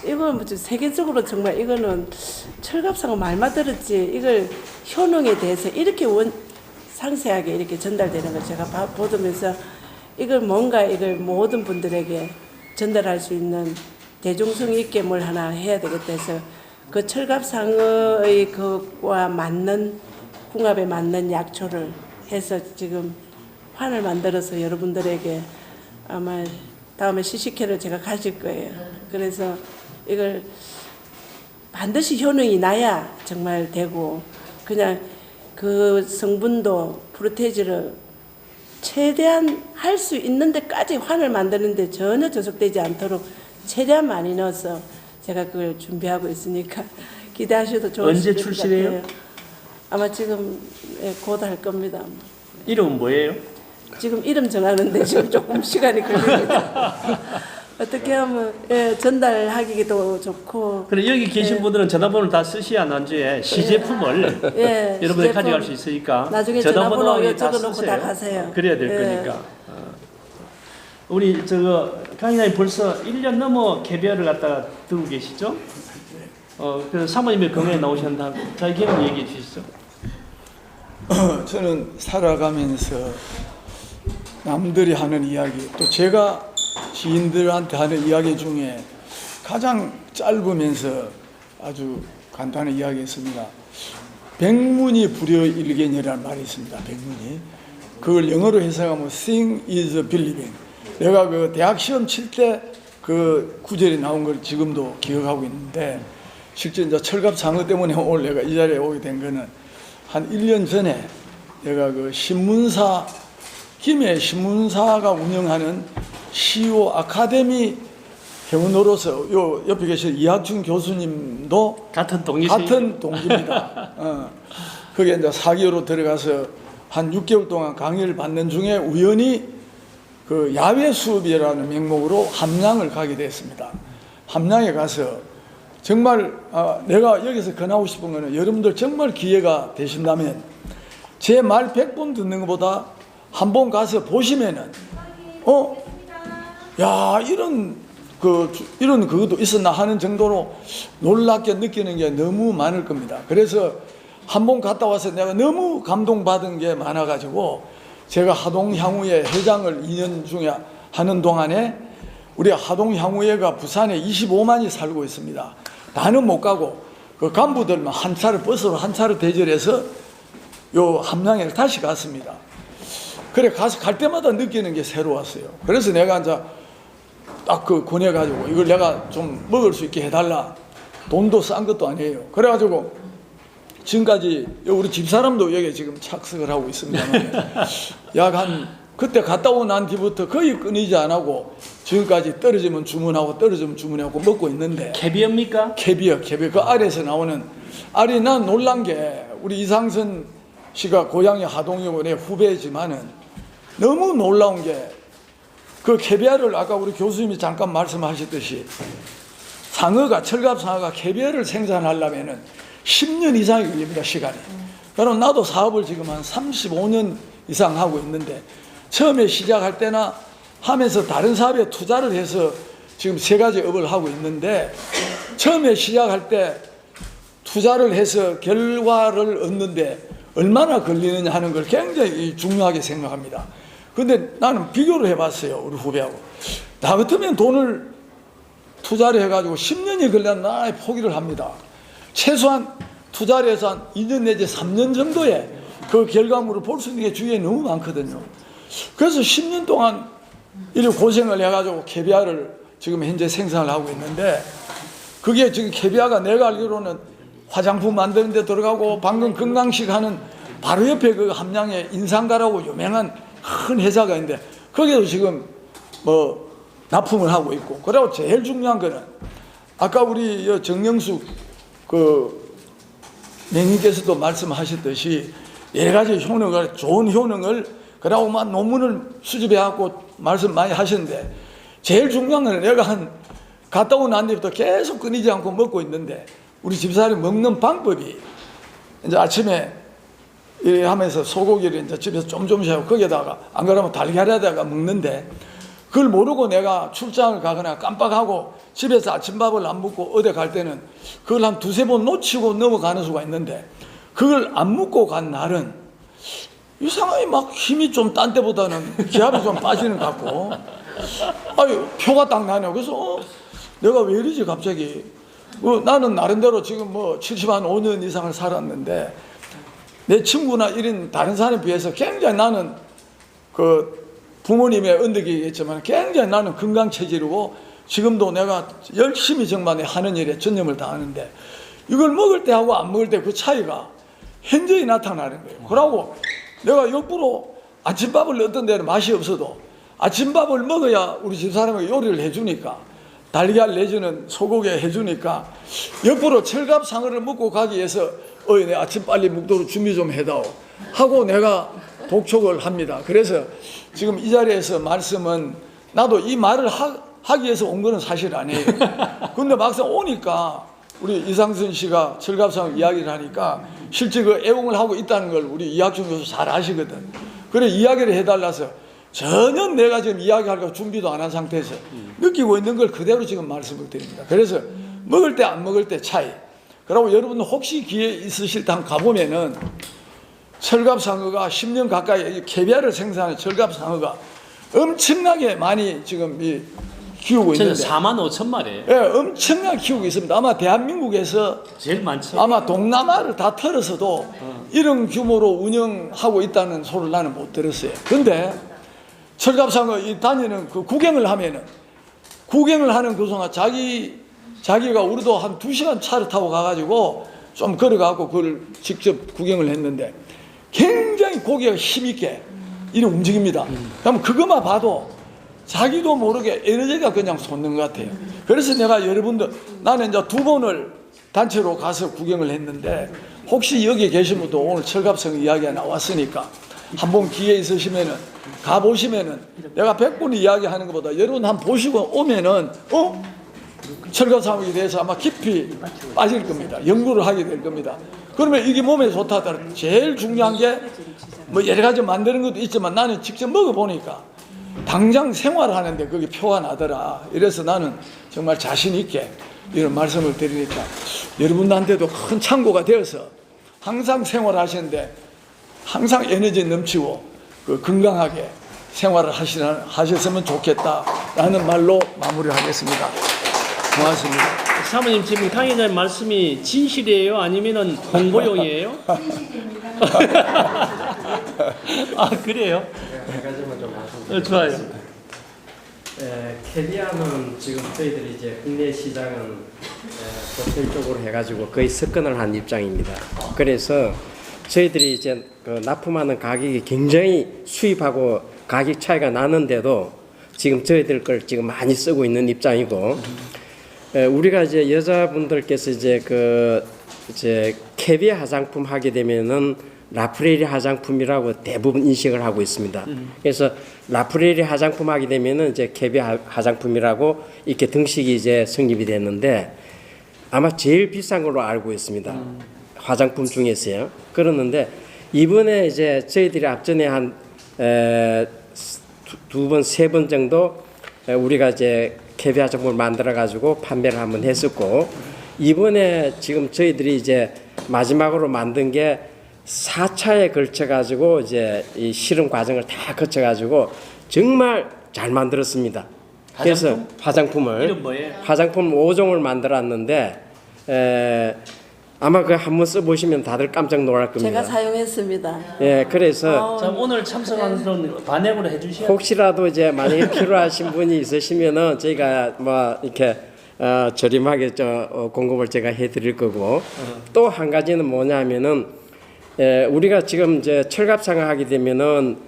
이건 뭐 세계적으로 정말 이거는 철갑상어 말만 들었지 이걸 효능에 대해서 이렇게 상세하게 이렇게 전달되는 걸 제가 보면서 이걸 뭔가 이걸 모든 분들에게 전달할 수 있는 대중성 있게 뭘 하나 해야 되겠다 해서 그 철갑상어의 그와 맞는 궁합에 맞는 약초를 해서 지금 환을 만들어서 여러분들에게 아마 다음에 시식회를 제가 가질 거예요. 그래서 이걸 반드시 효능이 나야 정말 되고 그냥 그 성분도 프로테이즈를 최대한 할 수 있는 데까지 환을 만드는데 전혀 저속되지 않도록 최대한 많이 넣어서 제가 그걸 준비하고 있으니까 기대하셔도 좋을 언제 것 출시돼요? 같아요. 아마 지금 곧 할 겁니다. 이름은 뭐예요? 지금 이름 정하는데 지금 조금 시간이 걸립니다. 어떻게 하면 전달하기도 좋고. 그래 여기 계신 분들은 전화번호를 다 쓰셔야 나중에 시제품을 여러분들 가져갈 수 있으니까 나중에 전화번호 적어놓고 다 가세요. 그래야 될 거니까. 우리 저거 강의장님 벌써 1년 넘어 개별을 갖다가 두고 계시죠? 그래서 사모님이 건강에 나오셨다. 자기 경험 얘기해 주시죠. 저는 살아가면서 남들이 하는 이야기 또 제가 지인들한테 하는 이야기 중에 가장 짧으면서 아주 간단한 이야기였습니다. 백문이 불여일견이라는 말이 있습니다. 백문이. 그걸 영어로 해석하면 Seeing is believing. 내가 그 대학 시험 칠 때 그 구절이 나온 걸 지금도 기억하고 있는데 실제 이제 철갑상어 때문에 오늘 내가 이 자리에 오게 된 거는 한 1년 전에 내가 그 신문사, 김해 신문사가 운영하는 CEO 아카데미 회원으로서 요 옆에 계신 이학준 교수님도 같은 동기세요? 같은 동기입니다. 거기에 이제 4개월로 들어가서 한 6개월 동안 강의를 받는 중에 우연히 그 야외 수업이라는 명목으로 함양을 가게 됐습니다. 함양에 가서 정말 내가 여기서 권하고 싶은 거는 여러분들 정말 기회가 되신다면 제 말 100번 듣는 것보다 한 번 가서 보시면은 야 이런 그것도 있었나 하는 정도로 놀랍게 느끼는 게 너무 많을 겁니다. 그래서 한 번 갔다 와서 내가 너무 감동받은 게 많아가지고 제가 하동향후회 회장을 2년 중에 하는 동안에 우리 하동향후회가 부산에 25만이 살고 있습니다. 나는 못 가고 그 간부들만 한 차를 버스로 한 차를 대절해서 요 함양에 다시 갔습니다. 그래 가서 갈 때마다 느끼는 게 새로웠어요. 그래서 내가 이제 딱 그 권해가지고 이걸 내가 좀 먹을 수 있게 해달라. 돈도 싼 것도 아니에요. 그래가지고 지금까지 우리 집사람도 여기 지금 착석을 하고 있습니다만 약 한 그때 갔다 온 난 뒤부터 거의 끊이지 안 하고 지금까지 떨어지면 주문하고 떨어지면 주문하고 먹고 있는데 캐비어입니까? 캐비어 그 아래에서 나오는 알이 난 놀란 게 우리 이상선 씨가 고향이 하동이고 내 후배지만은 너무 놀라운 게 그 캐비어를 아까 우리 교수님이 잠깐 말씀하셨듯이 철갑상어가 캐비어를 생산하려면은 10년 이상이 걸립니다, 시간이. 그럼 나도 사업을 지금 한 35년 이상 하고 있는데 처음에 시작할 때나 하면서 다른 사업에 투자를 해서 지금 3가지 업을 하고 있는데 처음에 시작할 때 투자를 해서 결과를 얻는데 얼마나 걸리느냐 하는 걸 굉장히 중요하게 생각합니다. 근데 나는 비교를 해봤어요, 우리 후배하고. 나 같으면 돈을 투자를 해가지고 10년이 걸려도 나 포기를 합니다. 최소한 투자를 해서 한 2년 내지 3년 정도의 그 결과물을 볼 수 있는 게 주위에 너무 많거든요. 그래서 10년 동안 이렇게 고생을 해가지고 캐비아를 지금 현재 생산을 하고 있는데 그게 지금 캐비아가 내가 알기로는 화장품 만드는 데 들어가고 방금 건강식 하는 바로 옆에 그 함양에 인상가라고 유명한 큰 회사가 있는데 거기도 지금 뭐 납품을 하고 있고 그리고 제일 중요한 거는 아까 우리 정영숙 그 맹인께서도 말씀하셨듯이 여러 가지 효능을 좋은 효능을 그러고 막 논문을 수집해 갖고 말씀 많이 하셨는데 제일 중요한 거는 내가 갔다 온 뒤부터 계속 끊이지 않고 먹고 있는데 우리 집사람이 먹는 방법이 이제 아침에 이렇게 하면서 소고기를 이제 집에서 좀씩 하고 거기에다가 안 그러면 달걀에다가 먹는데 그걸 모르고 내가 출장을 가거나 깜빡하고 집에서 아침밥을 안 먹고 어디 갈 때는 그걸 한 2-3번 놓치고 넘어가는 수가 있는데 그걸 안 먹고 간 날은 이상하게 막 힘이 좀 딴 때보다는 기압이 좀 빠지는 것 같고 아유 표가 딱 나네요. 그래서 내가 왜 이러지 갑자기 나는 나름대로 지금 뭐 75년 이상을 살았는데 내 친구나 이런 다른 사람에 비해서 굉장히 나는 그 부모님의 언덕이겠지만 굉장히 나는 건강 체질이고 지금도 내가 열심히 정말 하는 일에 전념을 다하는데 이걸 먹을 때 하고 안 먹을 때 그 차이가 현저히 나타나는 거예요. 그러고 내가 역부로 아침밥을 어떤 데는 맛이 없어도 아침밥을 먹어야 우리 집사람이 요리를 해주니까 달걀 내지는 소고기 해주니까 역부로 철갑상어를 먹고 가기 위해서 내 아침 빨리 먹도록 준비 좀 해다오 하고 내가 독촉을 합니다. 그래서 지금 이 자리에서 말씀은 나도 이 말을 하기 위해서 온 거는 사실 아니에요. 근데 막상 오니까 우리 이상선 씨가 철갑상어 이야기를 하니까 실제 그 애용을 하고 있다는 걸 우리 이학준 교수 잘 아시거든. 그래 이야기를 해달라서 전혀 내가 지금 이야기할 준비도 안 한 상태에서 느끼고 있는 걸 그대로 지금 말씀을 드립니다. 그래서 먹을 때 안 먹을 때 차이. 그리고 여러분 혹시 기회 있으실 때 한번 가보면은 철갑상어가 10년 가까이 캐비아를 생산하는 철갑상어가 엄청나게 많이 지금 키우고 있는데 45,000마리 예, 엄청나게 키우고 있습니다. 아마 대한민국에서 제일 많죠. 아마 동남아를 다 털어서도 이런 규모로 운영하고 있다는 소리를 나는 못 들었어요. 근데 철갑상어 다니는 그 구경을 하면은 구경을 하는 그 순간 자기 자기가 우리도 한 2시간 차를 타고 가가지고 좀 걸어가고 그걸 직접 구경을 했는데 굉장히 고개가 힘있게 이렇게 움직입니다. 그러면 그것만 봐도 자기도 모르게 에너지가 그냥 솟는 것 같아요. 그래서 내가 여러분들, 나는 이제 2번을 단체로 가서 구경을 했는데 혹시 여기 계신 분도 오늘 철갑성 이야기가 나왔으니까 한번 기회 있으시면은 가보시면은 내가 100분 이야기하는 것보다 여러분 한번 보시고 오면은 철갑상에 대해서 아마 깊이 빠질 겁니다. 연구를 하게 될 겁니다. 그러면 이게 몸에 좋다 하더라도 제일 중요한 게 뭐 여러 가지 만드는 것도 있지만 나는 직접 먹어보니까 당장 생활하는데 그게 표가 나더라. 이래서 나는 정말 자신 있게 이런 말씀을 드리니까 여러분들한테도 큰 참고가 되어서 항상 생활하시는데 항상 에너지 넘치고 그 건강하게 생활을 하셨으면 좋겠다라는 말로 마무리하겠습니다. 고맙습니다. 사모님 지금 강의자님 말씀이 진실이에요? 아니면은 홍보용이에요? 아 그래요? 한 가지만 좀 말씀. 좋아요. 캐비아는 지금 저희들이 이제 국내 시장은 호텔 쪽으로 해가지고 거의 석권을 한 입장입니다. 그래서 저희들이 이제 그 납품하는 가격이 굉장히 수입하고 가격 차이가 나는데도 지금 저희들 걸 지금 많이 쓰고 있는 입장이고, 우리가 이제 여자분들께서 이제 캐비아 화장품 하게 되면은 라프레리 화장품이라고 대부분 인식을 하고 있습니다. 그래서 라프레리 화장품 하게 되면은 이제 캐비아 화장품이라고 이렇게 등식이 이제 성립이 됐는데 아마 제일 비싼 걸로 알고 있습니다. 화장품 중에서요. 그러는데 이번에 이제 저희들이 앞전에 한 두 번, 세 번 정도 우리가 이제 캐비아 화장품을 만들어 가지고 판매를 한번 했었고, 이번에 지금 저희들이 이제 마지막으로 만든 게 4차에 걸쳐 가지고 이제 이 실험 과정을 다 거쳐 가지고 정말 잘 만들었습니다. 그래서 화장품을 이름 뭐예요? 화장품 5종을 만들었는데 아마 그 한번 써보시면 다들 깜짝 놀랄 겁니다. 제가 사용했습니다. 예, 그래서 자, 오늘 참석한 분은 반영을 해주셔야 혹시라도 이제 만약에 필요하신 분이 있으시면은 저희가 뭐 이렇게 저렴하게 공급을 제가 해드릴 거고, 또 한 가지는 뭐냐면은 우리가 지금 이제 철갑상을 하게 되면은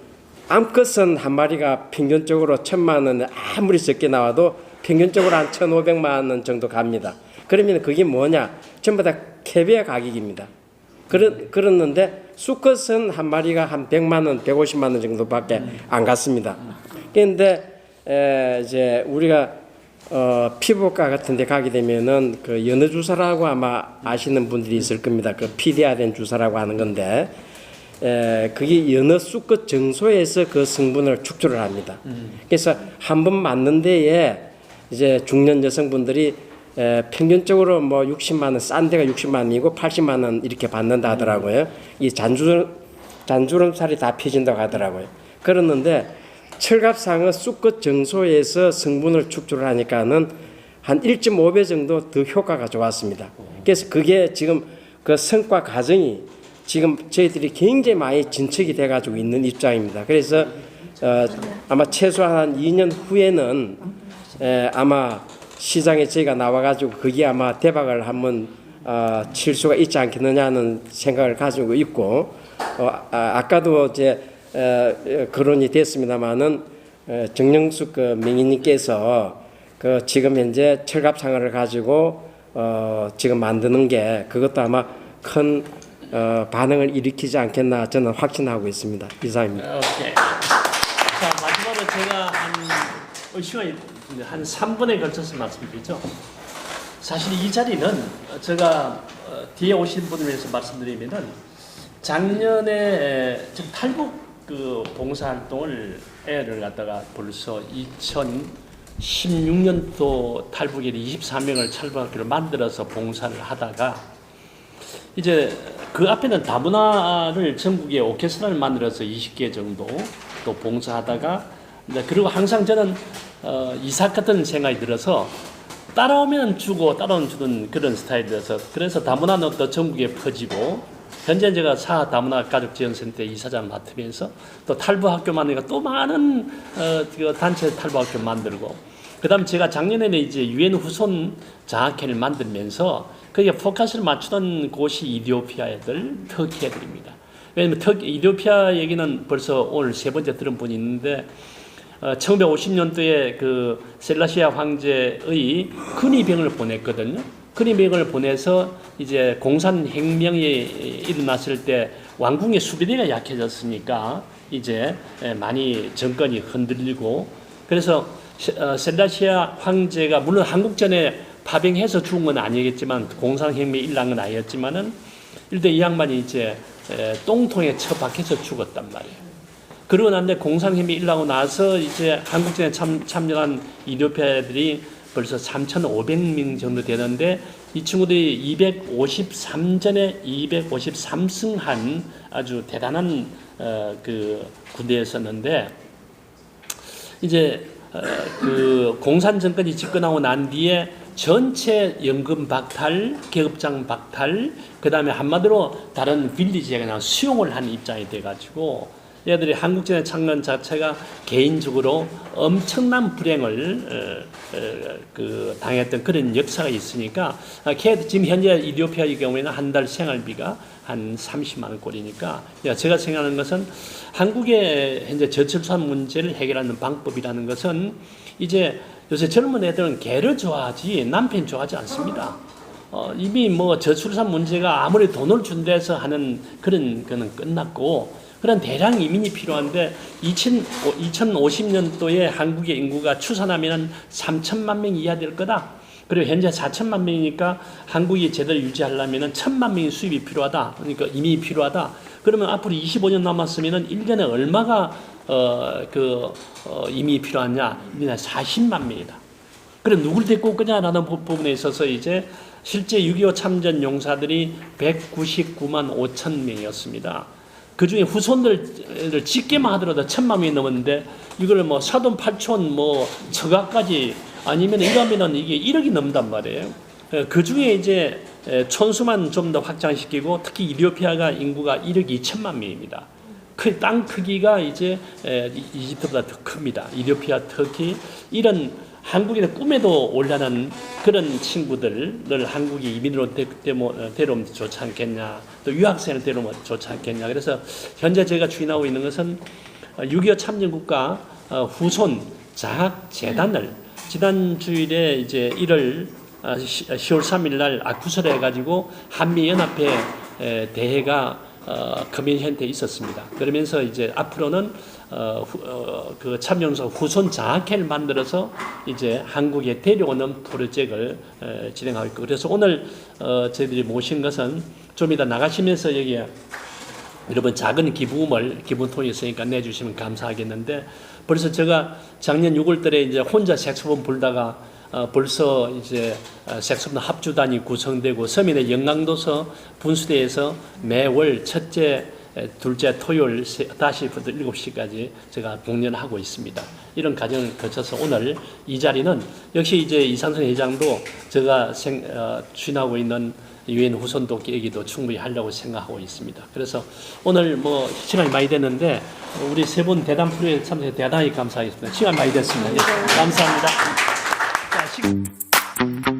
암컷은 한 마리가 평균적으로 1,000만 원, 아무리 적게 나와도 평균적으로 한 1,500만 원 정도 갑니다. 그러면 그게 뭐냐? 전부 다 캐비아 가격입니다. 그렇는데 수컷은 한 마리가 한 100만 원, 150만 원 정도밖에 안 갔습니다. 그런데 이제 우리가 피부과 같은 데 가게 되면은 그 연어 주사라고 아마 아시는 분들이 있을 겁니다. 그 PDRN 주사라고 하는 건데 그게 연어 수컷 정소에서 그 성분을 축출을 합니다. 그래서 한 번 맞는 데에 이제 중년 여성분들이 평균적으로 뭐 60만 원, 싼 데가 60만 원이고 80만 원 이렇게 받는다 하더라고요. 이 잔주름살이 다 펴진다고 하더라고요. 그러는데 철갑상은 수컷 정소에서 성분을 축출을 하니까는 한 1.5배 정도 더 효과가 좋았습니다. 그래서 그게 지금 그 성과 과정이 지금 저희들이 굉장히 많이 진척이 돼가지고 있는 입장입니다. 그래서 아마 최소한 한 2년 후에는 아마 시장에 저희가 나와가지고 그게 아마 대박을 한번 칠 수가 있지 않겠느냐는 생각을 가지고 있고, 아까도 이제 거론이 됐습니다만은 정영숙 그 명의님께서 그 지금 현재 철갑상어를 가지고 지금 만드는 게 그것도 아마 큰 반응을 일으키지 않겠나 저는 확신하고 있습니다. 이상입니다. 오케이. 자, 마지막으로 제가 시간이 한 3분에 걸쳐서 말씀드리죠. 사실 이 자리는 제가 뒤에 오신 분을 위해서 말씀드리면은 작년에 지금 탈북 그 봉사활동을 애를 갖다가 벌써 2016년도 탈북일 24명을 탈북학교를 만들어서 봉사를 하다가 이제 그 앞에는 다문화를 전국에 오케스트라를 만들어서 20개 정도 또 봉사하다가 그리고 항상 저는 이삭 같은 생각이 들어서 따라오면 주고 따라오면 주는 그런 스타일이라서 그래서 다문화는 또 전국에 퍼지고 현재 제가 사하 다문화 가족 지원센터 이사장 맡으면서 또 탈북학교 만드니까 또 많은 그 단체 탈북학교 만들고 그다음 제가 작년에는 이제 유엔 후손 장학회를 만들면서 거기에 포커스를 맞추던 곳이 이디오피아 애들, 터키 애들입니다. 왜냐면 이디오피아 얘기는 벌써 오늘 세 번째 들은 분이 있는데 1950년도에 그 셀라시아 황제의 근위병을 보냈거든요. 근위병을 보내서 이제 공산혁명이 일어났을 때 왕궁의 수비대가 약해졌으니까 이제 많이 정권이 흔들리고 그래서 셀라시아 황제가 물론 한국전에 파병해서 죽은 건 아니겠지만 공산혁명이 일어난 건 아니었지만은 일대 이 양반이 이제 똥통에 처박혀서 죽었단 말이에요. 그러고 난데 공산혁명이 일어나고 나서 이제 한국전에 참여한 이디오피아들이 벌써 3,500명 정도 되는데 이 친구들이 253전에 253승한 아주 대단한 그 군대였었는데 이제 그 공산 정권이 집권하고 난 뒤에 전체 연금 박탈, 계급장 박탈, 그 다음에 한마디로 다른 빌리지에 그냥 수용을 한 입장이 돼가지고 얘들이 한국전의 창건 자체가 개인적으로 엄청난 불행을 그 당했던 그런 역사가 있으니까 지금 현재 이디오피아의 경우에는 한 달 생활비가 한 30만 원 꼴이니까 제가 생각하는 것은 한국의 현재 저출산 문제를 해결하는 방법이라는 것은 이제 요새 젊은 애들은 개를 좋아하지 남편 좋아하지 않습니다. 이미 뭐 저출산 문제가 아무리 돈을 준다 해서 하는 그런 거는 끝났고 그런 대량 이민이 필요한데 2050년도에 한국의 인구가 추산하면 3천만 명 이하 될 거다. 그리고 현재 4천만 명이니까 한국이 제대로 유지하려면 1,000만 명의 수입이 필요하다. 그러니까 이민이 필요하다. 그러면 앞으로 25년 남았으면 1년에 얼마가 이민이 필요하냐? 1년에 40만 명이다. 그럼 누굴 데리고 올 거냐라는 부분에 있어서 이제 실제 6.25 참전 용사들이 199만 5천 명이었습니다. 그 중에 후손들을 짓게만 하더라도 1,000만 명이 넘었는데 이걸 뭐 사돈, 팔촌, 뭐 처가까지 아니면 이러면은 이게 1억이 넘는단 말이에요. 그 중에 이제 촌수만 좀 더 확장시키고 특히 이디오피아가 인구가 1억 2천만 명입니다. 그 땅 크기가 이제 이집트보다 더 큽니다. 이디오피아, 터키 이런 한국인의 꿈에도 올라는 그런 친구들을 한국이 이민으로 데려오면 좋지 않겠냐, 또 유학생을 데려오면 좋지 않겠냐. 그래서 현재 제가 추진하고 있는 것은 6.25 참전국가 후손 장학재단을 지난 주일에 이제 10월 3일 날 아쿠설에 해가지고 한미연합회 대회가 커뮤니티에 있었습니다. 그러면서 이제 앞으로는 그 참여용사 후손 장학회를 만들어서 이제 한국에 데려오는 프로젝트를 진행하고 있고 그래서 오늘 저희들이 모신 것은 좀 이따 나가시면서 여기에 여러분 작은 기부금을 기부통에 있으니까 내주시면 감사하겠는데 벌써 제가 작년 6월달에 이제 혼자 색소폰 불다가 벌써 이제 색소폰 합주단이 구성되고 서민의 영광도서 분수대에서 매월 첫째, 둘째, 토요일 5시부터 7시까지 제가 공연하고 있습니다. 이런 과정을 거쳐서 오늘 이 자리는 역시 이제 이상선 회장도 제가 추진하고 있는 유엔 후손 돕기 얘기도 충분히 하려고 생각하고 있습니다. 그래서 오늘 뭐 시간이 많이 됐는데 우리 세 분 대담 프로에 참석해 대단히 감사하겠습니다. 시간 많이 됐습니다. 예, 감사합니다. 자,